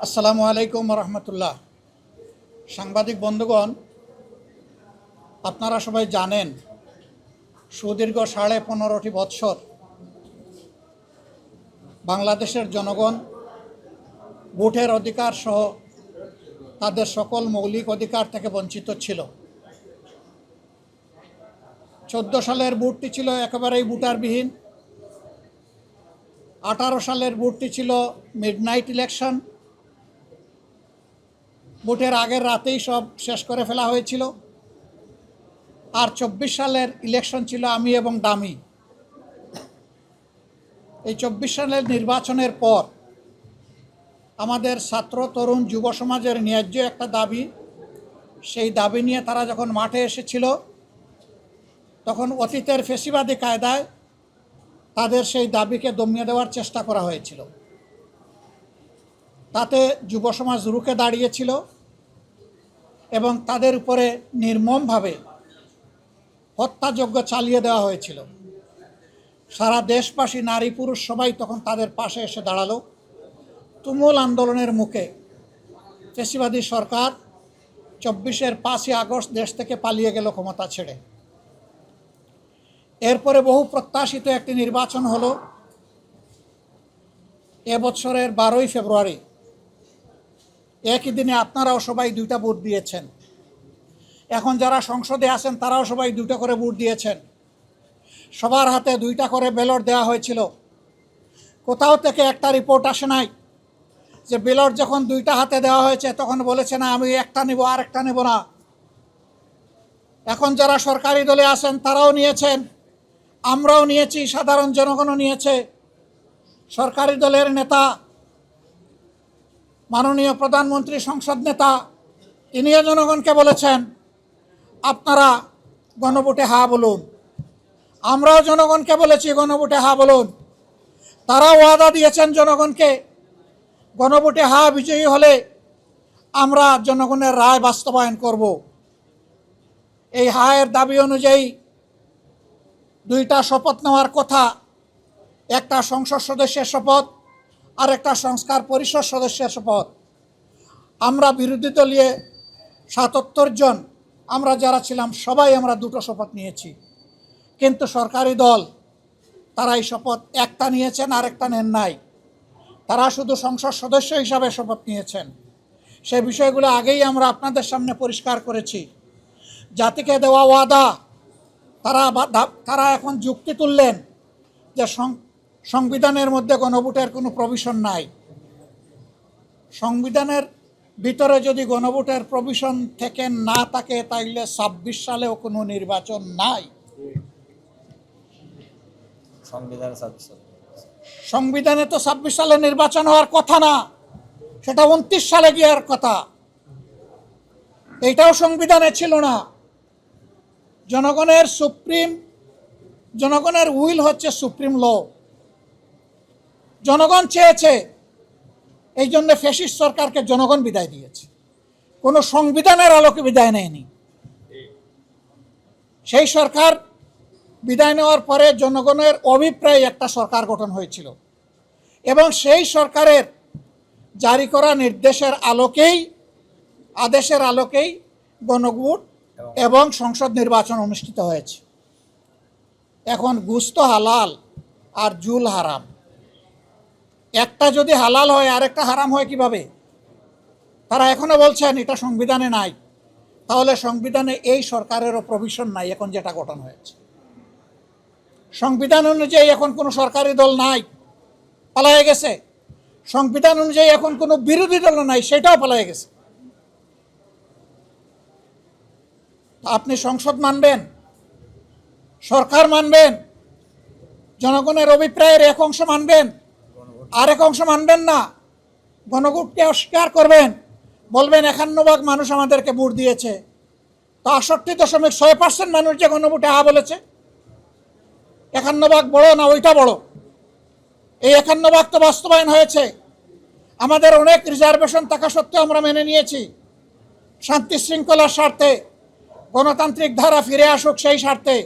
আসসালামু আলাইকুম রহমতুল্লাহ। সাংবাদিক বন্ধুগণ, আপনারা সবাই জানেন সুদীর্ঘ 15.5 বৎসর বাংলাদেশের জনগণ ভোটের অধিকার সহ তাদের সকল মৌলিক অধিকার থেকে বঞ্চিত ছিল। 14 সালের ভোটটি ছিল একেবারেই ভোটারবিহীন। 18 সালের ভোটটি ছিল মিডনাইট ইলেকশন। ভোটের আগের রাতেই সব শেষ করে ফেলা হয়েছিল। আর 24 সালের ইলেকশন ছিল আমি এবং দামি। এই 24 সালের নির্বাচনের পর আমাদের ছাত্র তরুণ যুব সমাজের ন্যায্য একটা দাবি, সেই দাবি নিয়ে তারা যখন মাঠে এসেছিল তখন অতীতের ফ্যাসিবাদী কায়দায় তাদের সেই দাবিকে দমিয়ে দেওয়ার চেষ্টা করা হয়েছিল। তাতে যুব সমাজ রুখে দাঁড়িয়েছিল এবং তাদের উপরে নির্মমভাবে হত্যাযজ্ঞ চালিয়ে দেওয়া হয়েছিল। সারা দেশবাসী, নারী পুরুষ সবাই তখন তাদের পাশে এসে দাঁড়ালো। তুমুল আন্দোলনের মুখে ফ্যাসিবাদী সরকার 24-এর 5ই আগস্ট দেশ থেকে পালিয়ে গেল ক্ষমতা ছেড়ে। এরপরে বহু প্রত্যাশিত একটি নির্বাচন হলো এবছরের 12ই ফেব্রুয়ারি। একই দিনে আপনারাও সবাই 2টা ভোট দিয়েছেন। এখন যারা সংসদে আছেন তারাও সবাই 2টা করে ভোট দিয়েছেন। সবার হাতে 2টা করে ব্যালট দেওয়া হয়েছিল। কোথাও থেকে একটা রিপোর্ট আসে নাই যে ব্যালট যখন 2টা হাতে দেওয়া হয়েছে তখন বলেছে না আমি একটা নেব আর একটা নেব না। এখন যারা সরকারি দলে আছেন তারাও নিয়েছেন, আমরাও নিয়েছি, সাধারণ জনগণও নিয়েছে। সরকারি দলের নেতা, মাননীয় প্রধানমন্ত্রী, সংসদ নেতা, তিনিও জনগণকে বলেছেন আপনারা গণভোটে হা বলুন। আমরাও জনগণকে বলেছি গণভোটে হা বলুন। তারাও ওয়াদা দিয়েছেন জনগণকে গণভোটে হা বিজয়ী হলে আমরা জনগণের রায় বাস্তবায়ন করব। এই হায়ের দাবি অনুযায়ী 2টা শপথ নেওয়ার কথা, একটা সংসদ সদস্যের শপথ আর একটা সংস্কার পরিষদ সদস্যের শপথ। আমরা বিরোধী দলীয় 77 জন আমরা যারা ছিলাম সবাই আমরা 2টো শপথ নিয়েছি, কিন্তু সরকারি দল তারা এই শপথ একটা নিয়েছেন আর একটা নেন নাই। তারা শুধু সংসদ সদস্য হিসাবে শপথ নিয়েছেন। সেই বিষয়গুলো আগেই আমরা আপনাদের সামনে পরিষ্কার করেছি। জাতিকে দেওয়া ওয়াদা তারা এখন যুক্তি তুললেন যে সংবিধানের মধ্যে গণভোটের কোনো প্রভিশন নাই। সংবিধানের ভিতরে যদি গণভোটের প্রভিশন থেকে না থাকে তাইলে 26 সালেও কোনো নির্বাচন নাই। সংবিধানে তো 26 সালে নির্বাচন হওয়ার কথা না, সেটা 29 সালে গিয়ার কথা। এটাও সংবিধানে ছিল না। জনগণের উইল হচ্ছে সুপ্রিম ল। জনগণ চেয়েছে, এই জন্য ফ্যাসিস্ট সরকারকে জনগণ বিদায় দিয়েছে, কোনো সংবিধানের আলোকে বিদায় নেয়নি। সেই সরকার বিদায় নেওয়ার পরে জনগণের অভিপ্রায়ে একটা সরকার গঠন হয়েছিল এবং সেই সরকারের জারি করা আদেশের আলোকেই গণভোট এবং সংসদ নির্বাচন অনুষ্ঠিত হয়েছে। এখন গুস্ত হালাল আর জুল হারাম। একটা যদি হালাল হয় আরেকটা হারাম হয় কিভাবে? তারা এখনো বলছেন এটা সংবিধানে নাই। তাহলে সংবিধানে এই সরকারেরও প্রভিশন নাই। এখন যেটা গঠন হয়েছে সংবিধান অনুযায়ী এখন কোনো সরকারি দল নাই, পালায়ে গেছে। সংবিধান অনুযায়ী এখন কোনো বিরোধী দল নাই, সেটাও পালায়ে গেছে। আপনি সংসদ মানবেন, সরকার মানবেন, জনগণের অভিপ্রায়ের এক অংশ মানবেন, আরেক অংশ মানবেন না। গণভোটকে অস্বীকার করবেন, বলবেন 51% মানুষ আমাদেরকে ভোট দিয়েছে। তো 68.6% মানুষ যে গণভোটে হা বলেছে, 51% বড় না ওইটা বড়? এই 51% তো বাস্তবায়ন হয়েছে। আমাদের অনেক রিজার্ভেশন থাকা সত্ত্বেও আমরা মেনে নিয়েছি, শান্তি শৃঙ্খলার স্বার্থে, গণতান্ত্রিক ধারা ফিরে আসুক সেই স্বার্থে।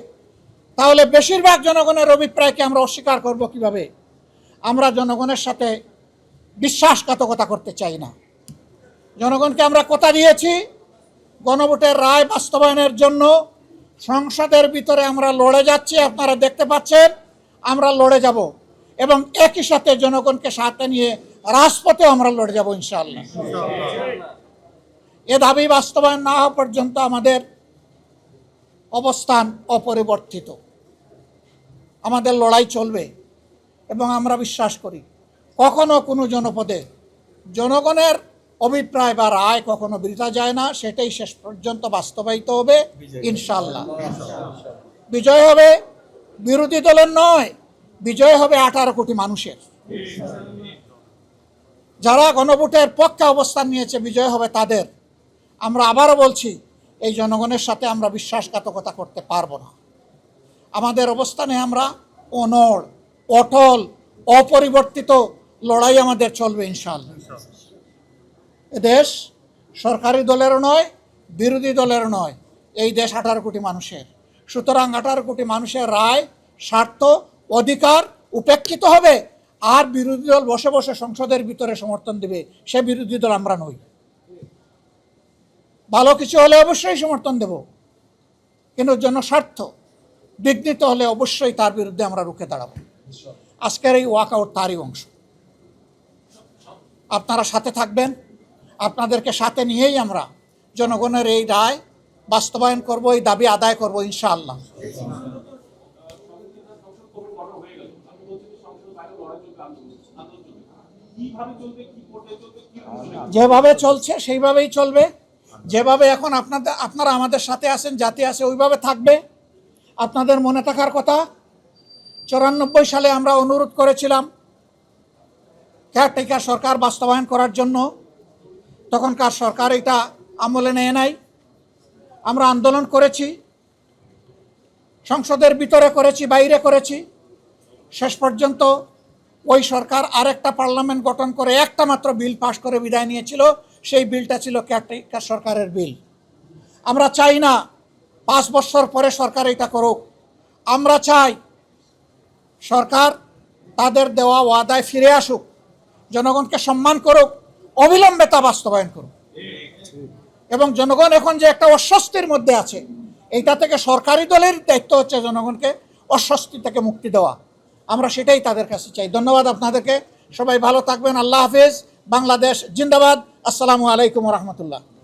তাহলে বেশিরভাগ জনগণের অভিপ্রায়কে আমরা অস্বীকার করব কিভাবে? আমরা জনগণের সাথে বিশ্বাসঘাতকতা করতে চাই না। জনগণকে আমরা কথা দিয়েছি গণভোটের রায় বাস্তবায়নের জন্য সংসদের ভিতরে আমরা লড়ে যাচ্ছি। আপনারা দেখতে পাচ্ছেন আমরা লড়ে যাব এবং একই সাথে জনগণকে সাথে নিয়ে রাজপথে আমরা লড়ে যাব ইনশাআল্লাহ। এ দাবি বাস্তবায়ন না হওয়া পর্যন্ত আমাদের অবস্থান অপরিবর্তিত, আমাদের লড়াই চলবে এবং আমরা বিশ্বাস করি কখনো কোনো জনপদে জনগণের অভিপ্রায় বা রায় কখনো বৃথা যায় না, সেটাই শেষ পর্যন্ত বাস্তবায়িত হবে ইনশাআল্লাহ। বিজয় হবে বিরোধী দলের নয়, বিজয় হবে 18 কোটি মানুষের। যারা গণভোটের পক্ষে অবস্থান নিয়েছে বিজয় হবে তাদের। আমরা আবারও বলছি, এই জনগণের সাথে আমরা বিশ্বাসঘাতকতা করতে পারবো না। আমাদের অবস্থানে আমরা অনড়, অটল, অপরিবর্তিত লড়াই আমাদের চলবে ইনশাআল্লাহ। এ দেশ সরকারি দলেরও নয়, বিরোধী দলেরও নয়, এই দেশ 18 কোটি মানুষের। সুতরাং 18 কোটি মানুষের রায়, স্বার্থ, অধিকার উপেক্ষিত হবে আর বিরোধী দল বসে বসে সংসদের ভিতরে সমর্থন দেবে, সে বিরোধী দল আমরা নই। ভালো কিছু হলে অবশ্যই সমর্থন দেব, কিন্তু জনস্বার্থ বিঘ্নিত হলে অবশ্যই তার বিরুদ্ধে আমরা রুখে দাঁড়াবো। আজকের এই ওয়াকআউট তারই অংশ। আপনারা সাথে থাকবেন, আপনাদেরকে সাথে নিয়েই আমরা জনগণের এই রায় বাস্তবায়ন করব, এই দাবি আদায় করব ইনশাআল্লাহ। যেভাবে চলছে সেইভাবেই চলবে, যেভাবে এখন আপনারা আমাদের সাথে আছেন, জাতি আছে, ওইভাবে থাকবে। আপনাদের মনে থাকার কথা 94 সালে আমরা অনুরোধ করেছিলাম কেয়ারটেকার সরকার বাস্তবায়ন করার জন্য, তখনকার সরকার এটা আমলে নেয় নাই। আমরা আন্দোলন করেছি, সংসদের ভিতরে করেছি, বাইরে করেছি। শেষ পর্যন্ত ওই সরকার আরেকটা পার্লামেন্ট গঠন করে একটা মাত্র বিল পাশ করে বিদায় নিয়েছিল। সেই বিলটা ছিল কেয়ারটেকার সরকারের বিল। আমরা চাই না 5 বছর পরে সরকার এটা করুক। আমরা চাই সরকার তাদের দেওয়া ওয়াদায় ফিরে আসুক, জনগণকে সম্মান করুক, অবিলম্বে তা বাস্তবায়ন করুক। এবং জনগণ এখন যে একটা অস্বস্তির মধ্যে আছে, এইটা থেকে সরকারি দলের দায়িত্ব হচ্ছে জনগণকে অস্বস্তি থেকে মুক্তি দেওয়া। আমরা সেটাই তাদের কাছে চাই। ধন্যবাদ আপনাদেরকে। সবাই ভালো থাকবেন। আল্লাহ হাফেজ। বাংলাদেশ জিন্দাবাদ। আসসালামু আলাইকুম ওয়া রাহমাতুল্লাহ।